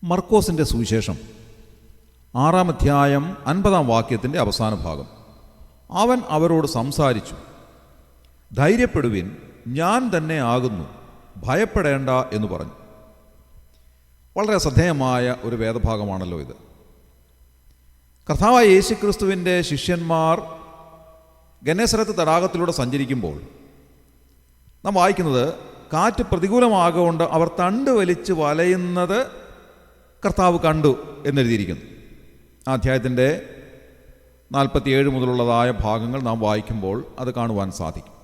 മർക്കോസിൻ്റെ സുവിശേഷം 6-ാം അധ്യായം 50-ാം വാക്യത്തിൻ്റെ അവസാന ഭാഗം. അവൻ അവരോട് സംസാരിച്ചു, ധൈര്യപ്പെടുവിൻ, ഞാൻ തന്നെ ആകുന്നു, ഭയപ്പെടേണ്ട എന്ന് പറഞ്ഞു. വളരെ ശ്രദ്ധേയമായ ഒരു വേദഭാഗമാണല്ലോ ഇത്. കർത്താവായ യേശുക്രിസ്തുവിൻ്റെ ശിഷ്യന്മാർ ഗന്നേസരത്ത് തടാകത്തിലൂടെ സഞ്ചരിക്കുമ്പോൾ നാം വായിക്കുന്നത്, കാറ്റ് പ്രതികൂലമാകൊണ്ട് അവർ തണ്ട് വലിച്ച് വലയുന്നത് കർത്താവ് കണ്ടു എന്നെഴുതിയിരിക്കുന്നു. ആ അധ്യായത്തിൻ്റെ 47 മുതലുള്ളതായ ഭാഗങ്ങൾ നാം വായിക്കുമ്പോൾ അത് കാണുവാൻ സാധിക്കും.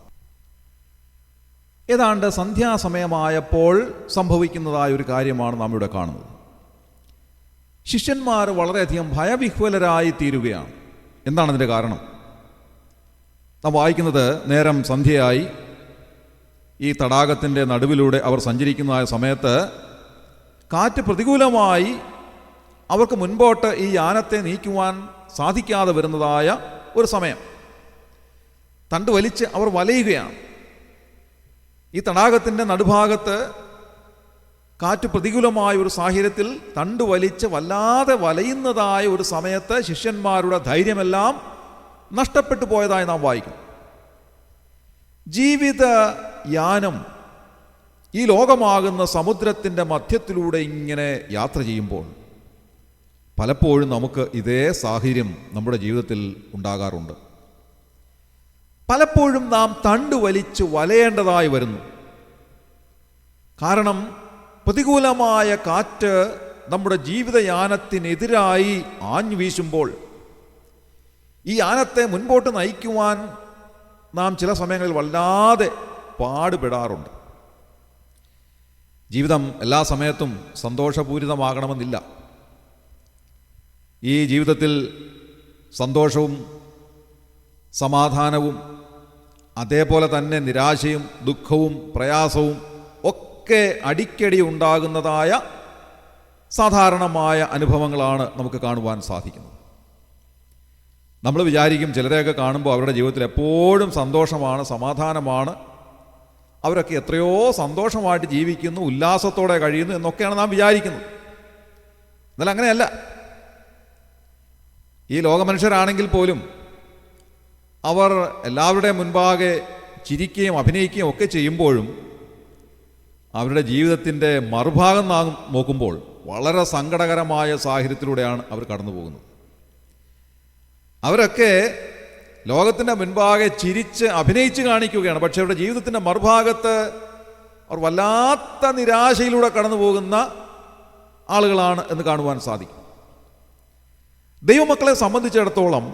ഏതാണ്ട് സന്ധ്യാസമയമായപ്പോൾ സംഭവിക്കുന്നതായ ഒരു കാര്യമാണ് നാം ഇവിടെ കാണുന്നത്. ശിഷ്യന്മാർ വളരെയധികം ഭയവിഹ്വലരായി തീരുകയാണ്. എന്താണ് അതിൻ്റെ കാരണം? നാം വായിക്കുന്നത്, നേരം സന്ധ്യയായി, ഈ തടാകത്തിൻ്റെ നടുവിലൂടെ അവർ സഞ്ചരിക്കുന്നതായ സമയത്ത് കാറ്റ് പ്രതികൂലമായി അവർക്ക് മുൻപോട്ട് ഈ യാനത്തെ നീക്കുവാൻ സാധിക്കാതെ വരുന്നതായ ഒരു സമയം. തണ്ട് വലിച്ച് അവർ വലയുകയാണ്. ഈ തടാകത്തിൻ്റെ നടുഭാഗത്ത് കാറ്റ് പ്രതികൂലമായ ഒരു സാഹചര്യത്തിൽ തണ്ട് വലിച്ച് വല്ലാതെ വലയുന്നതായ ഒരു സമയത്ത് ശിഷ്യന്മാരുടെ ധൈര്യമെല്ലാം നഷ്ടപ്പെട്ടു പോയതായി നാം വായിക്കുന്നു. ജീവിത യാനം ഈ ലോകമാകുന്ന സമുദ്രത്തിൻ്റെ മധ്യത്തിലൂടെ ഇങ്ങനെ യാത്ര ചെയ്യുമ്പോൾ പലപ്പോഴും നമുക്ക് ഇതേ സാഹചര്യം നമ്മുടെ ജീവിതത്തിൽ ഉണ്ടാകാറുണ്ട്. പലപ്പോഴും നാം തണ്ട് വലിച്ച് വലയേണ്ടതായി വരുന്നു. കാരണം പ്രതികൂലമായ കാറ്റ് നമ്മുടെ ജീവിതയാനത്തിനെതിരായി ആഞ്ഞു വീശുമ്പോൾ ഈ യാനത്തെ മുൻപോട്ട് നയിക്കുവാൻ നാം ചില സമയങ്ങളിൽ വല്ലാതെ പാടുപെടാറുണ്ട്. ജീവിതം എല്ലാ സമയത്തും സന്തോഷപൂരിതമാകണമെന്നില്ല. ഈ ജീവിതത്തിൽ സന്തോഷവും സമാധാനവും അതേപോലെ തന്നെ നിരാശയും ദുഃഖവും പ്രയാസവും ഒക്കെ അടിക്കടി ഉണ്ടാകുന്നതായ സാധാരണമായ അനുഭവങ്ങളാണ് നമുക്ക് കാണുവാൻ സാധിക്കുന്നത്. നമ്മൾ വിചാരിക്കും, ചിലരെയൊക്കെ കാണുമ്പോൾ അവരുടെ ജീവിതത്തിൽ എപ്പോഴും സന്തോഷമാണ്, സമാധാനമാണ്, അവരൊക്കെ എത്രയോ സന്തോഷമായിട്ട് ജീവിക്കുന്നു, ഉല്ലാസത്തോടെ കഴിയുന്നു എന്നൊക്കെയാണ് നാം വിചാരിക്കുന്നത്. എന്നാൽ അങ്ങനെയല്ല. ഈ ലോകമനുഷ്യരാണെങ്കിൽ പോലും അവർ എല്ലാവരുടെയും മുൻപാകെ ചിരിക്കുകയും അഭിനയിക്കുകയും ഒക്കെ ചെയ്യുമ്പോഴും അവരുടെ ജീവിതത്തിൻ്റെ മറുഭാഗം നാം നോക്കുമ്പോൾ വളരെ സങ്കടകരമായ സാഹചര്യത്തിലൂടെയാണ് അവർ കടന്നു പോകുന്നത്. അവരൊക്കെ ലോകത്തിൻ്റെ മുൻപാകെ ചിരിച്ച് അഭിനയിച്ച് കാണിക്കുകയാണ്. പക്ഷേ അവരുടെ ജീവിതത്തിൻ്റെ മറുഭാഗത്ത് അവർ വല്ലാത്ത നിരാശയിലൂടെ കടന്നു പോകുന്ന ആളുകളാണ് എന്ന് കാണുവാൻ സാധിക്കും. ദൈവമക്കളെ സംബന്ധിച്ചിടത്തോളം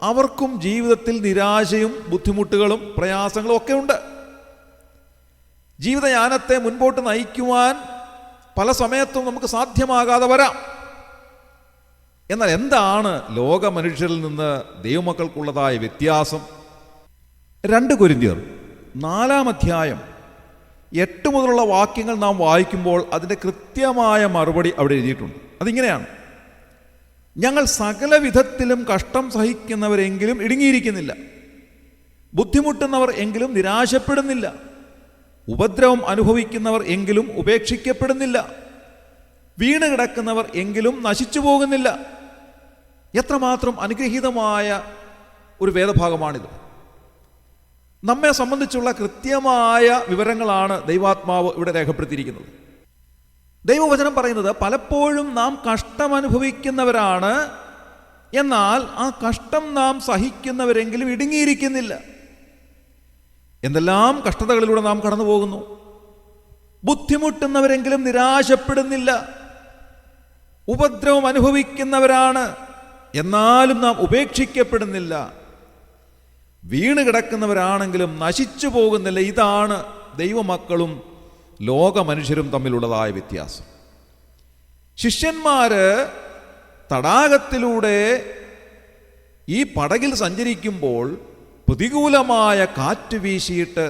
അവർക്കും ജീവിതത്തിൽ നിരാശയും ബുദ്ധിമുട്ടുകളും പ്രയാസങ്ങളും ഒക്കെ ഉണ്ട്. ജീവിതയാനത്തെ മുൻപോട്ട് നയിക്കുവാൻ പല സമയത്തും നമുക്ക് സാധ്യമാകാതെ വരാം. എന്നാൽ എന്താണ് ലോക മനുഷ്യരിൽ നിന്ന് ദൈവമക്കൾക്കുള്ളതായ വ്യത്യാസം? 2 കൊരിന്ത്യർ 4-ാം അധ്യായം 8 മുതലുള്ള വാക്യങ്ങൾ നാം വായിക്കുമ്പോൾ അതിൻ്റെ കൃത്യമായ മറുപടി അവിടെ എഴുതിയിട്ടുണ്ട്. അതിങ്ങനെയാണ്: ഞങ്ങൾ സകല വിധത്തിലും കഷ്ടം സഹിക്കുന്നവരെങ്കിലും ഇടുങ്ങിയിരിക്കുന്നില്ല, ബുദ്ധിമുട്ടുന്നവർ എങ്കിലും നിരാശപ്പെടുന്നില്ല, ഉപദ്രവം അനുഭവിക്കുന്നവർ എങ്കിലും ഉപേക്ഷിക്കപ്പെടുന്നില്ല, വീണ് കിടക്കുന്നവർ എങ്കിലും നശിച്ചു പോകുന്നില്ല. എത്രമാത്രം അനുഗ്രഹീതമായ ഒരു വേദഭാഗമാണിത്. നമ്മെ സംബന്ധിച്ചുള്ള കൃത്യമായ വിവരങ്ങളാണ് ദൈവാത്മാവ് ഇവിടെ രേഖപ്പെടുത്തിയിരിക്കുന്നത്. ദൈവവചനം പറയുന്നത്, പലപ്പോഴും നാം കഷ്ടമനുഭവിക്കുന്നവരാണ്, എന്നാൽ ആ കഷ്ടം നാം സഹിക്കുന്നവരെങ്കിലും ഇടുങ്ങിയിരിക്കുന്നില്ല. എന്തെല്ലാം കഷ്ടതകളിലൂടെ നാം കടന്നു പോകുന്നു. ബുദ്ധിമുട്ടുന്നവരെങ്കിലും നിരാശപ്പെടുന്നില്ല, ഉപദ്രവം അനുഭവിക്കുന്നവരാണ്, എന്നാലും നാം ഉപേക്ഷിക്കപ്പെടുന്നില്ല, വീണ് കിടക്കുന്നവരാണെങ്കിലും നശിച്ചു പോകുന്നില്ല. ഇതാണ് ദൈവമക്കളും ലോക മനുഷ്യരും തമ്മിലുള്ളതായ വ്യത്യാസം. ശിഷ്യന്മാര് തടാകത്തിലൂടെ ഈ പടകിൽ സഞ്ചരിക്കുമ്പോൾ പ്രതികൂലമായ കാറ്റ് വീശിയിട്ട്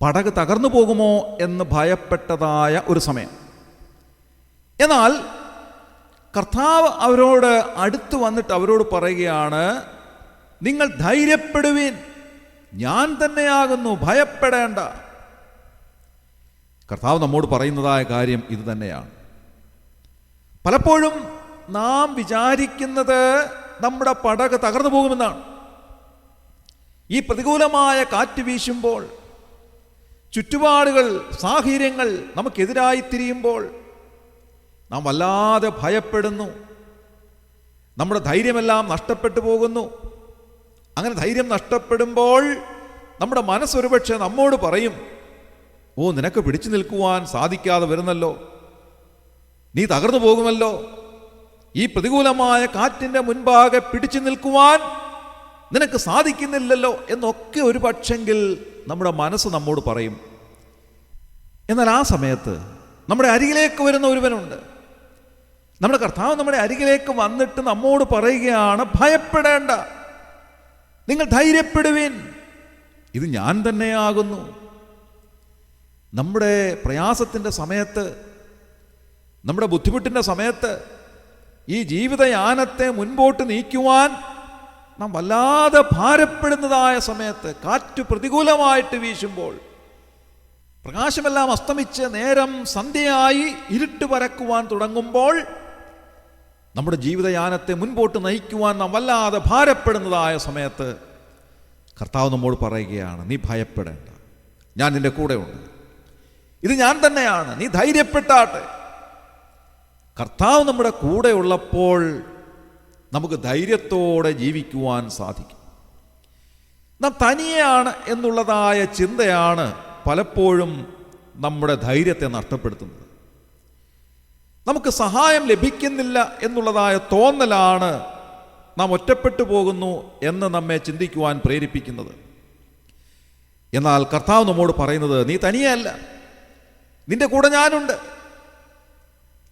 പടക് തകർന്നു പോകുമോ എന്ന് ഭയപ്പെട്ടതായ ഒരു സമയം. എന്നാൽ കർത്താവ് അവരോട് അടുത്ത് വന്നിട്ട് അവരോട് പറയുകയാണ്, നിങ്ങൾ ധൈര്യപ്പെടുവിൻ, ഞാൻ തന്നെയാകുന്നു, ഭയപ്പെടേണ്ട. കർത്താവ് നമ്മോട് പറയുന്നതായ കാര്യം ഇത് തന്നെയാണ്. പലപ്പോഴും നാം വിചാരിക്കുന്നത് നമ്മുടെ പടക് തകർന്നു പോകുമെന്നാണ്. ഈ പ്രതികൂലമായ കാറ്റ് വീശുമ്പോൾ, ചുറ്റുപാടുകൾ, സാഹചര്യങ്ങൾ നമുക്കെതിരായി തിരിയുമ്പോൾ നാം വല്ലാതെ ഭയപ്പെടുന്നു. നമ്മുടെ ധൈര്യമെല്ലാം നഷ്ടപ്പെട്ടു പോകുന്നു. അങ്ങനെ ധൈര്യം നഷ്ടപ്പെടുമ്പോൾ നമ്മുടെ മനസ്സൊരുപക്ഷെ നമ്മോട് പറയും, ഓ, നിനക്ക് പിടിച്ചു നിൽക്കുവാൻ സാധിക്കാതെ വരുന്നല്ലോ, നീ തകർന്നു പോകുമല്ലോ, ഈ പ്രതികൂലമായ കാറ്റിൻ്റെ മുൻപാകെ പിടിച്ചു നിൽക്കുവാൻ നിനക്ക് സാധിക്കുന്നില്ലല്ലോ എന്നൊക്കെ ഒരു പക്ഷെങ്കിൽ നമ്മുടെ മനസ്സ് നമ്മോട് പറയും. എന്നാൽ ആ സമയത്ത് നമ്മുടെ അരികിലേക്ക് വരുന്ന ഒരുവനുണ്ട്. നമ്മുടെ കർത്താവ് നമ്മുടെ അരികിലേക്ക് വന്നിട്ട് നമ്മോട് പറയുകയാണ്, ഭയപ്പെടേണ്ട, നിങ്ങൾ ധൈര്യപ്പെടുവിൻ, ഇത് ഞാൻ തന്നെയാകുന്നു. നമ്മുടെ പ്രയാസത്തിൻ്റെ സമയത്ത്, നമ്മുടെ ബുദ്ധിമുട്ടിൻ്റെ സമയത്ത്, ഈ ജീവിതയാനത്തെ മുൻപോട്ട് നീക്കുവാൻ നാം വല്ലാതെ ഭാരപ്പെടുന്നതായ സമയത്ത്, കാറ്റ് പ്രതികൂലമായിട്ട് വീശുമ്പോൾ, പ്രകാശമെല്ലാം അസ്തമിച്ച് നേരം സന്ധ്യയായി ഇരുട്ട് പരക്കുവാൻ തുടങ്ങുമ്പോൾ, നമ്മുടെ ജീവിതയാനത്തെ മുൻപോട്ട് നയിക്കുവാൻ നാം വല്ലാതെ ഭാരപ്പെടുന്നതായ സമയത്ത് കർത്താവ് നമ്മോട് പറയുകയാണ്, നീ ഭയപ്പെടേണ്ട, ഞാൻ നിന്റെ കൂടെ ഉണ്ട്, ഇത് ഞാൻ തന്നെയാണ്, നീ ധൈര്യപ്പെട്ടാട്ടെ. കർത്താവ് നമ്മുടെ കൂടെ ഉള്ളപ്പോൾ നമുക്ക് ധൈര്യത്തോടെ ജീവിക്കുവാൻ സാധിക്കും. നാം തനിയാണ് എന്നുള്ളതായ ചിന്തയാണ് പലപ്പോഴും നമ്മുടെ ധൈര്യത്തെ നഷ്ടപ്പെടുത്തുന്നത്. നമുക്ക് സഹായം ലഭിക്കുന്നില്ല എന്നുള്ളതായ തോന്നലാണ് നാം ഒറ്റപ്പെട്ടു പോകുന്നു എന്ന് നമ്മെ ചിന്തിക്കുവാൻ പ്രേരിപ്പിക്കുന്നത്. എന്നാൽ കർത്താവ് നമ്മോട് പറയുന്നത്, നീ തനിയല്ല, നിന്റെ കൂടെ ഞാനുണ്ട്.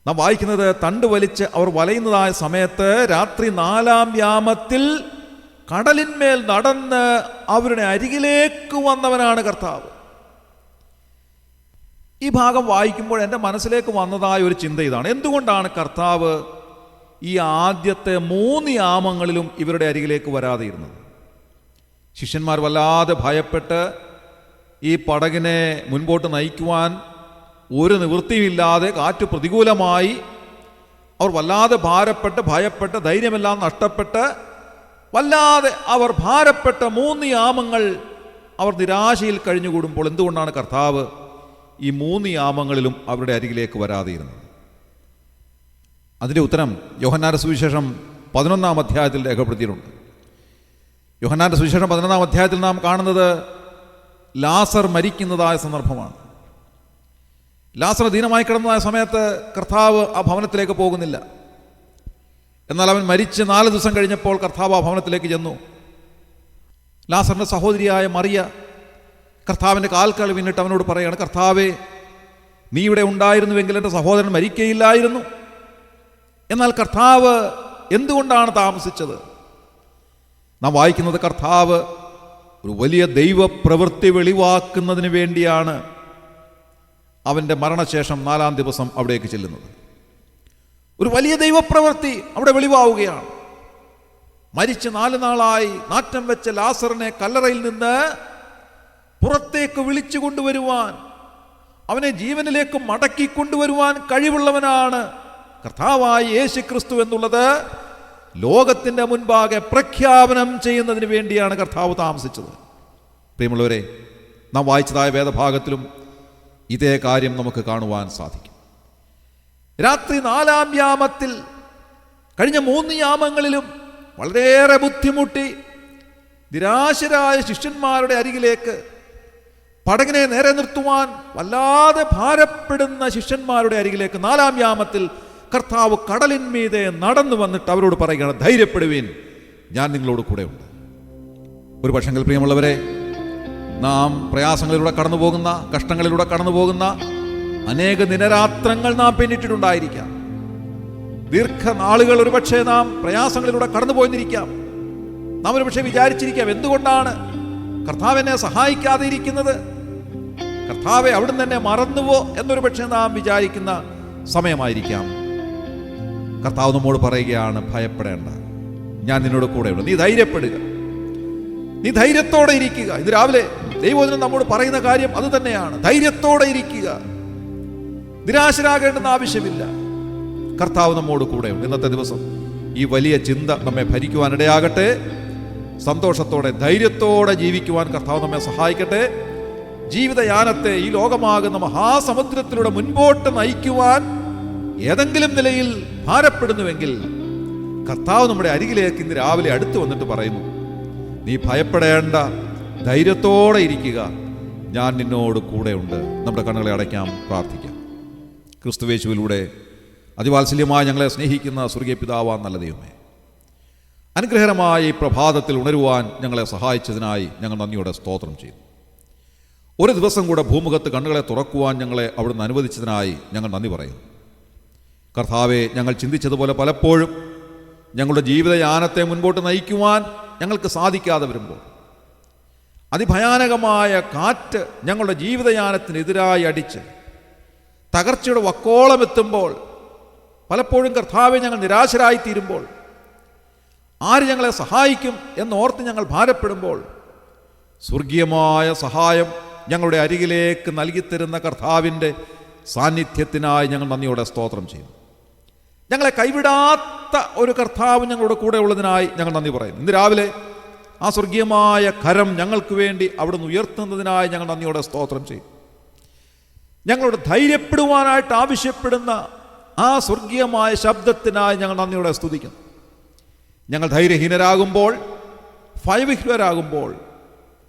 നാം വായിക്കുന്നത്, തണ്ട് വലിച്ച് അവർ വലയുന്നതായ സമയത്ത് രാത്രി 4-ാം യാമത്തിൽ കടലിന്മേൽ നടന്ന് അവരുടെ അരികിലേക്ക് വന്നവനാണ് കർത്താവ്. ഈ ഭാഗം വായിക്കുമ്പോൾ എൻ്റെ മനസ്സിലേക്ക് വന്നതായ ഒരു ചിന്ത ഇതാണ്, എന്തുകൊണ്ടാണ് കർത്താവ് ഈ ആദ്യത്തെ 3 യാമങ്ങളിലും ഇവരുടെ അരികിലേക്ക് വരാതെ ഇരുന്നത്? ശിഷ്യന്മാർ വല്ലാതെ ഭയപ്പെട്ട് ഈ പടകിനെ മുൻപോട്ട് നയിക്കുവാൻ ഒരു നിവൃത്തിയുമില്ലാതെ, കാറ്റ് പ്രതികൂലമായി, അവർ വല്ലാതെ ഭാരപ്പെട്ട്, ഭയപ്പെട്ട്, ധൈര്യമെല്ലാം നഷ്ടപ്പെട്ട്, വല്ലാതെ അവർ ഭാരപ്പെട്ട 3 യാമങ്ങൾ അവർ നിരാശയിൽ കഴിഞ്ഞുകൂടുമ്പോൾ എന്തുകൊണ്ടാണ് കർത്താവ് ഈ 3 യാമങ്ങളിലും അവരുടെ അരികിലേക്ക് വരാതെ ഇരുന്നത്? അതിൻ്റെ ഉത്തരം യോഹന്നാന്റെ സുവിശേഷം 11-ാം അധ്യായത്തിൽ രേഖപ്പെടുത്തിയിട്ടുണ്ട്. യോഹന്നാന്റെ സുവിശേഷം 11-ാം അധ്യായത്തിൽ നാം കാണുന്നത് ലാസർ മരിക്കുന്നതായ സന്ദർഭമാണ്. ലാസർ ദീനമായി കിടന്നതായ സമയത്ത് കർത്താവ് ആ ഭവനത്തിലേക്ക് പോകുന്നില്ല. എന്നാൽ അവൻ മരിച്ച് 4 ദിവസം കഴിഞ്ഞപ്പോൾ കർത്താവ് ആ ഭവനത്തിലേക്ക് ചെന്നു. ലാസറിൻ്റെ സഹോദരിയായ മറിയ കർത്താവിൻ്റെ കാൽക്കൽ വീണിട്ട് അവനോട് പറയുകയാണ്, കർത്താവേ, നീ ഇവിടെ ഉണ്ടായിരുന്നുവെങ്കിൽ എൻ്റെ സഹോദരൻ മരിക്കയില്ലായിരുന്നു. എന്നാൽ കർത്താവ് എന്തുകൊണ്ടാണ് താമസിച്ചത്? നാം വായിക്കുന്നത്, കർത്താവ് ഒരു വലിയ ദൈവപ്രവൃത്തി വെളിവാക്കുന്നതിന് വേണ്ടിയാണ് അവൻ്റെ മരണശേഷം 4-ാം ദിവസം അവിടേക്ക് ചെല്ലുന്നത്. ഒരു വലിയ ദൈവപ്രവൃത്തി അവിടെ വെളിവാവുകയാണ്. മരിച്ച് 4 നാളായി നാറ്റം വെച്ച ലാസറിനെ കല്ലറയിൽ നിന്ന് പുറത്തേക്ക് വിളിച്ചു കൊണ്ടുവരുവാൻ, അവനെ ജീവനിലേക്ക് മടക്കി കൊണ്ടുവരുവാൻ കഴിവുള്ളവനാണ് കർത്താവായ യേശു ക്രിസ്തു എന്നുള്ളത് ലോകത്തിൻ്റെ മുൻപാകെ പ്രഖ്യാപനം ചെയ്യുന്നതിന് വേണ്ടിയാണ് കർത്താവ് താമസിച്ചത്. പ്രിയമുള്ളവരെ, നാം വായിച്ചതായ വേദഭാഗത്തിലും ഇതേ കാര്യം നമുക്ക് കാണുവാൻ സാധിക്കും. രാത്രി 4-ാം യാമത്തിൽ, കഴിഞ്ഞ 3 യാമങ്ങളിലും വളരെയേറെ ബുദ്ധിമുട്ടി നിരാശരായ ശിഷ്യന്മാരുടെ അരികിലേക്ക് പടകിനെ നേരെ നിർത്തുവാൻ വല്ലാതെ ഭാരപ്പെടുന്ന ശിഷ്യന്മാരുടെ അരികിലേക്ക് 4-ാം യാമത്തിൽ കർത്താവ് കടലിന്മീതെ നടന്നു വന്നിട്ട് അവരോട് പറയുകയാണ്, ധൈര്യപ്പെടുവീൻ, ഞാൻ നിങ്ങളോട് കൂടെ ഉണ്ട്. ഒരു പക്ഷെങ്കിൽ പ്രിയമുള്ളവരെ, നാം പ്രയാസങ്ങളിലൂടെ കടന്നു പോകുന്ന, കഷ്ടങ്ങളിലൂടെ കടന്നു പോകുന്ന അനേക ദിനരാത്രങ്ങൾ നാം പിന്നിട്ടിട്ടുണ്ടായിരിക്കാം. ദീർഘനാളുകൾ ഒരുപക്ഷെ നാം പ്രയാസങ്ങളിലൂടെ കടന്നു പോയിരിക്കാം. നാം ഒരുപക്ഷെ വിചാരിച്ചിരിക്കാം, എന്തുകൊണ്ടാണ് കർത്താവ് എന്നെ സഹായിക്കാതെ ഇരിക്കുന്നത്? കർത്താവെ, അവിടുന്ന് എന്നെ മറന്നുവോ എന്നൊരു പക്ഷേ നാം വിചാരിക്കുന്ന സമയമായിരിക്കാം. കർത്താവ് നമ്മോട് പറയുകയാണ്, ഭയപ്പെടേണ്ട, ഞാൻ നിന്നോട് കൂടെയുണ്ട്, നീ ധൈര്യപ്പെടുക, നീ ധൈര്യത്തോടെ ഇരിക്കുക. ഇത് രാവിലെ ദൈവവചനം നമ്മോട് പറയുന്ന കാര്യം അത് തന്നെയാണ്. ധൈര്യത്തോടെ ഇരിക്കുക, നിരാശരാകേണ്ടെന്ന് ആവശ്യമില്ല. കർത്താവ് നമ്മോട് കൂടെയുണ്ട്. ഇന്നത്തെ ദിവസം ഈ വലിയ ചിന്ത നമ്മെ ഭരിക്കുവാനിടയാകട്ടെ. സന്തോഷത്തോടെ ധൈര്യത്തോടെ ജീവിക്കുവാൻ കർത്താവ് നമ്മെ സഹായിക്കട്ടെ. ജീവിതയാനത്തെ ഈ ലോകമാകുന്ന മഹാസമുദ്രത്തിലൂടെ മുൻപോട്ട് നയിക്കുവാൻ ഏതെങ്കിലും നിലയിൽ ഭാരപ്പെടുന്നുവെങ്കിൽ കർത്താവ് നമ്മുടെ അരികിലേക്ക് ഇന്ന് രാവിലെ അടുത്ത് വന്നിട്ട് പറയുന്നു, നീ ഭയപ്പെടേണ്ട, ധൈര്യത്തോടെ ഇരിക്കുക, ഞാൻ നിന്നോട് കൂടെയുണ്ട്. നമ്മുടെ കണ്ണുകളെ അടയ്ക്കാം, പ്രാർത്ഥിക്കാം. ക്രിസ്തുവേശുവിലൂടെ അതിവാത്സല്യമായി ഞങ്ങളെ സ്നേഹിക്കുന്ന സ്വർഗീയ പിതാവാൻ നല്ല ദൈവമേ, അനുഗ്രഹകരമായ ഈ പ്രഭാതത്തിൽ ഉണരുവാൻ ഞങ്ങളെ സഹായിച്ചതിനായി ഞങ്ങൾ നന്ദിയോടെ സ്തോത്രം ചെയ്യുന്നു. ഒരു ദിവസം കൂടെ ഭൂമുഖത്ത് കണ്ണുകളെ തുറക്കുവാൻ ഞങ്ങളെ അവിടുന്ന് അനുവദിച്ചതിനായി ഞങ്ങൾ നന്ദി പറയുന്നു. കർത്താവെ, ഞങ്ങൾ ചിന്തിച്ചതുപോലെ പലപ്പോഴും ഞങ്ങളുടെ ജീവിതയാനത്തെ മുൻപോട്ട് നയിക്കുവാൻ ഞങ്ങൾക്ക് സാധിക്കാതെ വരുമ്പോൾ, അതിഭയാനകമായ കാറ്റ് ഞങ്ങളുടെ ജീവിതയാനത്തിനെതിരായി അടിച്ച് തകർച്ചയുടെ വക്കോളം എത്തുമ്പോൾ, പലപ്പോഴും കർത്താവെ ഞങ്ങൾ നിരാശരായിത്തീരുമ്പോൾ, ആര് ഞങ്ങളെ സഹായിക്കും എന്നോർത്ത് ഞങ്ങൾ ഭാരപ്പെടുമ്പോൾ, സ്വർഗീയമായ സഹായം ഞങ്ങളുടെ അരികിലേക്ക് നൽകിത്തരുന്ന കർത്താവിൻ്റെ സാന്നിധ്യത്തിനായി ഞങ്ങൾ നന്ദിയോടെ സ്തോത്രം ചെയ്യുന്നു. ഞങ്ങളെ കൈവിടാത്ത ഒരു കർത്താവ് ഞങ്ങളുടെ കൂടെ ഉള്ളതിനായി ഞങ്ങൾ നന്ദി പറയുന്നു. ഇന്ന് രാവിലെ ആ സ്വർഗീയമായ കരം ഞങ്ങൾക്ക് വേണ്ടി അവിടുന്ന് ഉയർത്തുന്നതിനായി ഞങ്ങൾ നന്ദിയോടെ സ്തോത്രം ചെയ്യും. ഞങ്ങളോട് ധൈര്യപ്പെടുവാനായിട്ട് ആവശ്യപ്പെടുന്ന ആ സ്വർഗീയമായ ശബ്ദത്തിനായി ഞങ്ങൾ നന്ദിയോടെ സ്തുതിക്കുന്നു. ഞങ്ങൾ ധൈര്യഹീനരാകുമ്പോൾ, ഭയവിഹ്വലരാകുമ്പോൾ,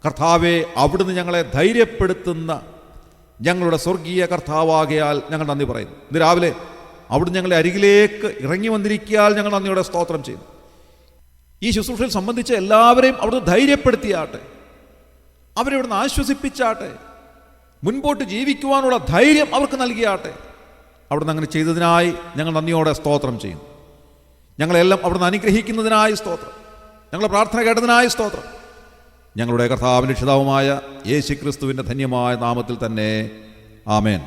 കർത്താവെ, അവിടുന്ന് ഞങ്ങളെ ധൈര്യപ്പെടുത്തുന്ന ഞങ്ങളുടെ സ്വർഗീയ കർത്താവാകയാൽ ഞങ്ങൾ നന്ദി പറയുന്നു. ഇന്ന് രാവിലെ അവിടുന്ന് ഞങ്ങളെ അരികിലേക്ക് ഇറങ്ങി വന്നിരിക്കാൽ ഞങ്ങൾ നന്ദിയോടെ സ്തോത്രം ചെയ്യുന്നു. ഈ ശുശ്രൂഷയിൽ സംബന്ധിച്ച എല്ലാവരെയും അവിടുന്ന് ധൈര്യപ്പെടുത്തിയാട്ടെ, അവരെ ഇവിടുന്ന് ആശ്വസിപ്പിച്ചാട്ടെ, മുൻപോട്ട് ജീവിക്കുവാനുള്ള ധൈര്യം അവർക്ക് നൽകിയാട്ടെ. അവിടുന്ന് അങ്ങനെ ചെയ്തതിനായി ഞങ്ങൾ നന്ദിയോടെ സ്തോത്രം ചെയ്യുന്നു. ഞങ്ങളെല്ലാം അവിടുന്ന് അനുഗ്രഹിക്കുന്നതിനായി സ്തോത്രം. ഞങ്ങളുടെ പ്രാർത്ഥന കേട്ടതിനായി സ്തോത്രം. ഞങ്ങളുടെ കർത്താവിൻ്റെ രക്ഷിതാവുമായ യേശു ക്രിസ്തുവിൻ്റെ ധന്യമായ നാമത്തിൽ തന്നെ ആമേൻ.